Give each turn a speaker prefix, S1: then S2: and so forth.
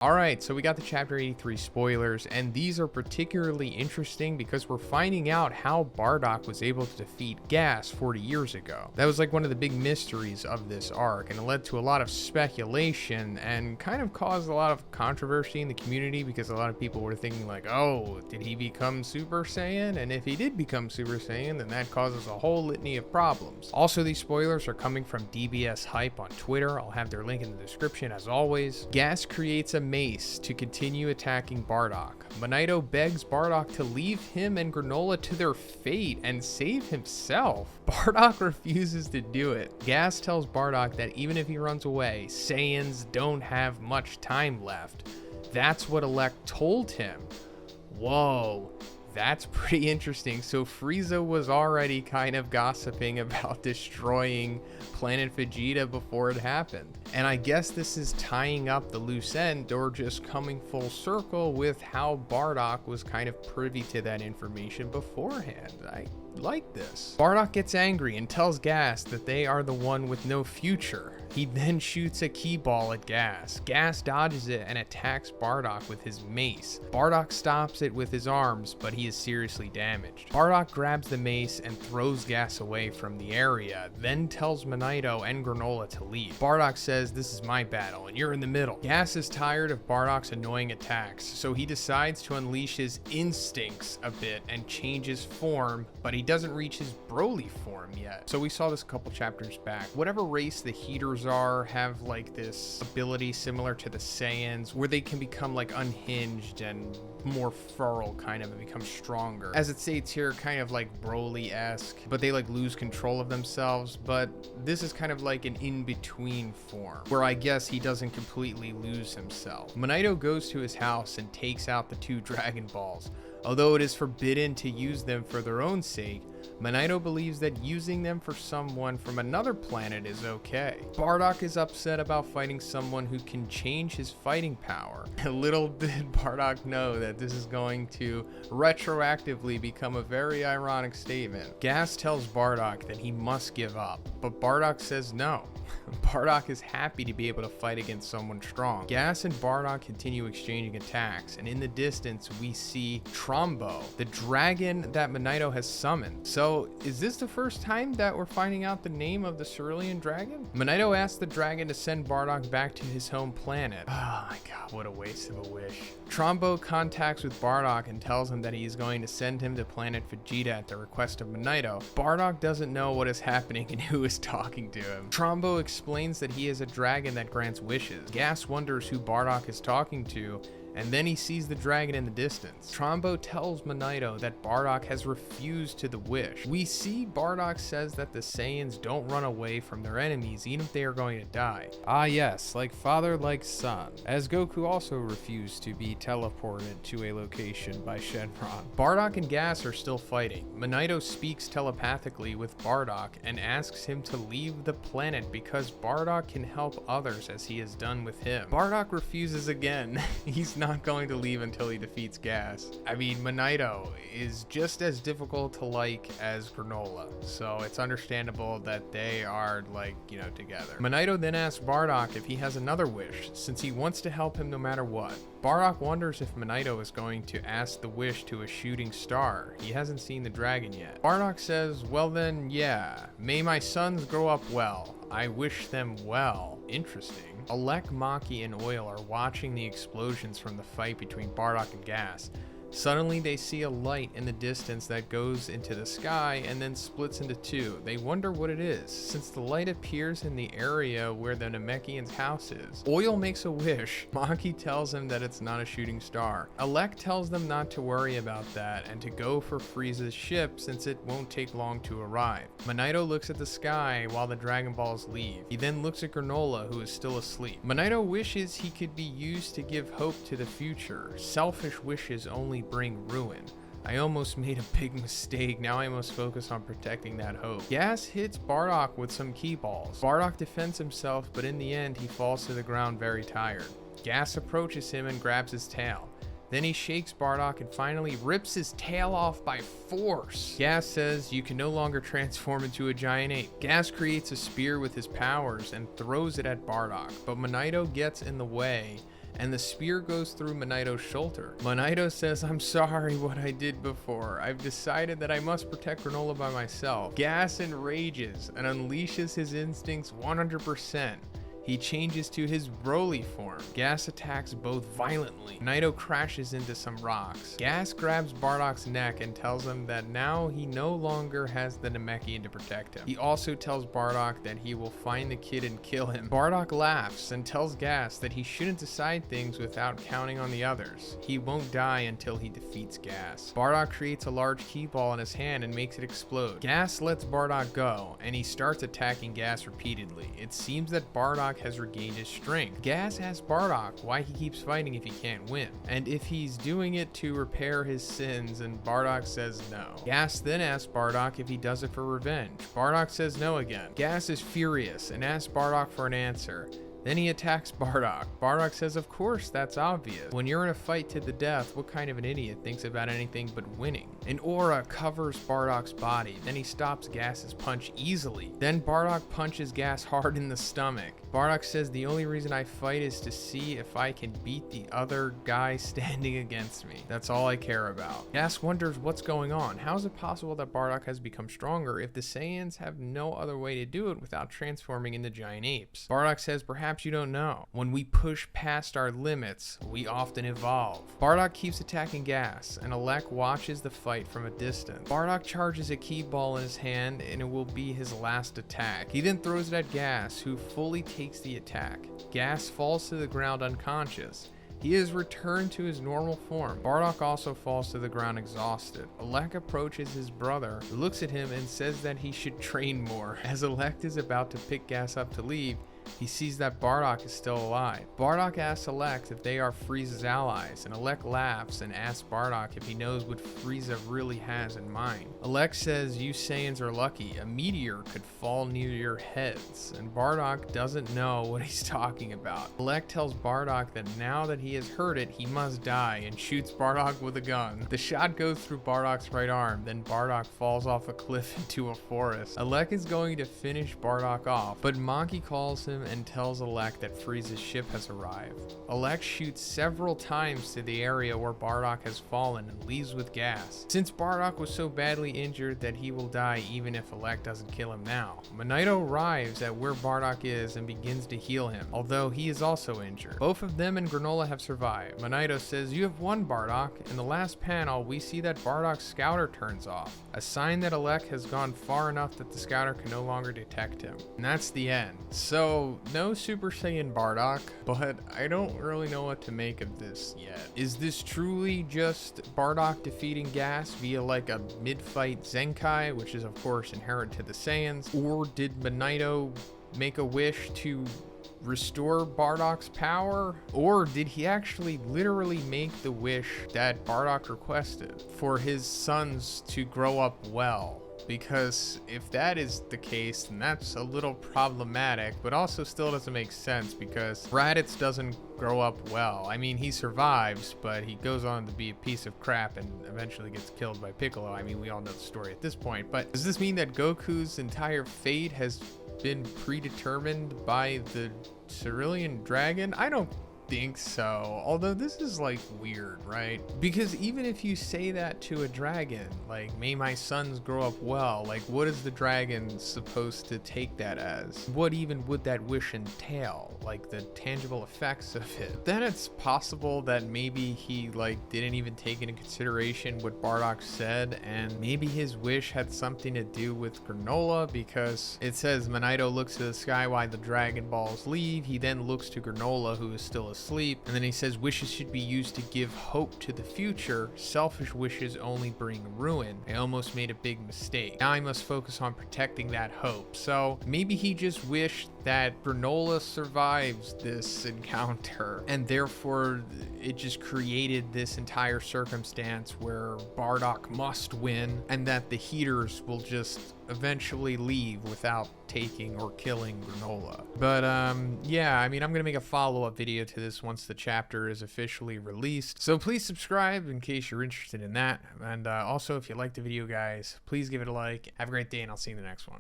S1: Alright, so we got the Chapter 83 spoilers, and these are particularly interesting because we're finding out how Bardock was able to defeat Gas 40 years ago. That was like one of the big mysteries of this arc, and it led to a lot of speculation and kind of caused a lot of controversy in the community because a lot of people were thinking like, oh, did he become Super Saiyan? And if he did become Super Saiyan, then that causes a whole litany of problems. Also, these spoilers are coming from DBS Hype on Twitter. I'll have their link in the description as always. Gas creates a mace to continue attacking Bardock. Monito begs Bardock to leave him and Granola to their fate and save himself. Bardock refuses to do it. Gas tells Bardock that even if he runs away, Saiyans don't have much time left. That's what Elec told him. Whoa. That's pretty interesting. So Frieza was already kind of gossiping about destroying Planet Vegeta before it happened. And I guess this is tying up the loose end or just coming full circle with how Bardock was kind of privy to that information beforehand. I like this. Bardock gets angry and tells Gas that they are the one with no future. He then shoots a key ball at Gas. Gas dodges it and attacks Bardock with his mace. Bardock stops it with his arms, but he is seriously damaged. Bardock grabs the mace and throws Gas away from the area, then tells Monito and Granola to leave. Bardock says, "This is my battle and you're in the middle." Gas is tired of Bardock's annoying attacks, so he decides to unleash his instincts a bit and change his form, but he doesn't reach his Broly form yet. So we saw this a couple chapters back. Whatever race the Heaters are have like this ability similar to the Saiyans where they can become like unhinged and more feral kind of and become stronger. As it states here, kind of like Broly-esque, but they like lose control of themselves. But this is kind of like an in-between form where I guess he doesn't completely lose himself. Monito goes to his house and takes out the 2 Dragon Balls. Although it is forbidden to use them for their own sake, Monito believes that using them for someone from another planet is okay. Bardock is upset about fighting someone who can change his fighting power. Little did Bardock know that this is going to retroactively become a very ironic statement. Gas tells Bardock that he must give up, but Bardock says no. Bardock is happy to be able to fight against someone strong. Gas and Bardock continue exchanging attacks, and in the distance we see Trombo, the dragon that Monito has summoned. So is this the first time that we're finding out the name of the Cerulean dragon? Monito asks the dragon to send Bardock back to his home planet. Oh my god, what a waste of a wish. Trombo contacts with Bardock and tells him that he is going to send him to Planet Vegeta at the request of Monito. Bardock doesn't know what is happening and who is talking to him. Trombo explains that he is a dragon that grants wishes. Gas wonders who Bardock is talking to, and then he sees the dragon in the distance. Trombo tells Monito that Bardock has refused to the wish. We see Bardock says that the Saiyans don't run away from their enemies even if they are going to die. Ah yes, like father like son, as Goku also refused to be teleported to a location by Shenron. Bardock and Gas are still fighting. Monito speaks telepathically with Bardock and asks him to leave the planet because Bardock can help others as he has done with him. Bardock refuses again. He's not going to leave until he defeats Gas. I mean, Monito is just as difficult to like as Granola, so it's understandable that they are like, you know, together. Monito then asks Bardock if he has another wish, since he wants to help him no matter what. Bardock wonders if Monito is going to ask the wish to a shooting star. He hasn't seen the dragon yet. Bardock says, well then, yeah, may my sons grow up well. I wish them well. Interesting. Elec, Maki, and Oil are watching the explosions from the fight between Bardock and Gas. Suddenly they see a light in the distance that goes into the sky and then splits into 2. They wonder what it is, since the light appears in the area where the Namekian's house is. Oil makes a wish. Maki tells him that it's not a shooting star. Elec tells them not to worry about that and to go for Frieza's ship since it won't take long to arrive. Monito looks at the sky while the Dragon Balls leave. He then looks at Granola, who is still asleep. Monito wishes he could be used to give hope to the future. Selfish wishes only bring ruin. I almost made a big mistake. Now I must focus on protecting that hope. Gas hits Bardock with some key balls. Bardock defends himself, but in the end he falls to the ground very tired. Gas approaches him and grabs his tail. Then he shakes Bardock and finally rips his tail off by force. Gas says you can no longer transform into a giant ape. Gas creates a spear with his powers and throws it at Bardock, but Monito gets in the way and the spear goes through Monito's shoulder. Monito says, "I'm sorry what I did before. I've decided that I must protect Granola by myself." Gas enrages and unleashes his instincts 100%. He changes to his Broly form. Gas attacks both violently. Monito crashes into some rocks. Gas grabs Bardock's neck and tells him that now he no longer has the Namekian to protect him. He also tells Bardock that he will find the kid and kill him. Bardock laughs and tells Gas that he shouldn't decide things without counting on the others. He won't die until he defeats Gas. Bardock creates a large key ball in his hand and makes it explode. Gas lets Bardock go, and he starts attacking Gas repeatedly. It seems that Bardock has regained his strength. Gas asks Bardock why he keeps fighting if he can't win, and if he's doing it to repair his sins, and Bardock says no. Gas then asks Bardock if he does it for revenge. Bardock says no again. Gas is furious and asks Bardock for an answer. Then he attacks Bardock. Bardock says, "Of course, that's obvious. When you're in a fight to the death, what kind of an idiot thinks about anything but winning?" An aura covers Bardock's body. Then he stops Gas's punch easily. Then Bardock punches Gas hard in the stomach. Bardock says, "The only reason I fight is to see if I can beat the other guy standing against me. That's all I care about." Gas wonders what's going on. How is it possible that Bardock has become stronger if the Saiyans have no other way to do it without transforming into giant apes? Bardock says, "Perhaps you don't know. When we push past our limits, we often evolve." Bardock keeps attacking Gas, and Alec watches the fight from a distance. Bardock charges a key ball in his hand, and it will be his last attack. He then throws it at Gas, who fully takes the attack. Gas falls to the ground unconscious. He is returned to his normal form. Bardock also falls to the ground exhausted. Alec approaches his brother, looks at him, and says that he should train more. As Alec is about to pick Gas up to leave, he sees that Bardock is still alive. Bardock asks Alec if they are Frieza's allies, and Alec laughs and asks Bardock if he knows what Frieza really has in mind. Alec says, "You Saiyans are lucky. A meteor could fall near your heads," and Bardock doesn't know what he's talking about. Alec tells Bardock that now that he has heard it, he must die, and shoots Bardock with a gun. The shot goes through Bardock's right arm, then Bardock falls off a cliff into a forest. Alec is going to finish Bardock off, but Monkey calls him and tells Alec that Frieza's ship has arrived. Alec shoots several times to the area where Bardock has fallen and leaves with Gas. Since Bardock was so badly injured that he will die even if Alec doesn't kill him now, Monito arrives at where Bardock is and begins to heal him, although he is also injured. Both of them and Granola have survived. Monito says, "You have won, Bardock." In the last panel, we see that Bardock's scouter turns off, a sign that Alec has gone far enough that the scouter can no longer detect him. And that's the end. So, no Super Saiyan Bardock, but I don't really know what to make of this yet. Is this truly just Bardock defeating Gas via like a mid-fight Zenkai, which is of course inherent to the Saiyans, or did Monito make a wish to restore Bardock's power? Or did he actually literally make the wish that Bardock requested for his sons to grow up well? Because if that is the case, then that's a little problematic, but also still doesn't make sense because Raditz doesn't grow up well. I mean, he survives, but he goes on to be a piece of crap and eventually gets killed by Piccolo. I mean, we all know the story at this point, but does this mean that Goku's entire fate has been predetermined by the Cerulean Dragon? I don't think so, although this is like weird, right? Because even if you say that to a dragon, like, "May my sons grow up well," like, what is the dragon supposed to take that as? What even would that wish entail? Like, the tangible effects of it? Then it's possible that maybe he like didn't even take into consideration what Bardock said, and maybe his wish had something to do with Granola, because it says Monito looks to the sky while the Dragon Balls leave. He then looks to Granola, who is still asleep, and then he says wishes should be used to give hope to the future. Selfish wishes only bring ruin. I almost made a big mistake. Now I must focus on protecting that hope. So maybe he just wished that Granola survives this encounter, and therefore it just created this entire circumstance where Bardock must win, and that the Heaters will just eventually leave without taking or killing Granola. But yeah, I mean, I'm gonna make a follow-up video to this once the chapter is officially released, so please subscribe in case you're interested in that. And also, if you liked the video, guys, please give it a like. Have a great day, and I'll see you in the next one.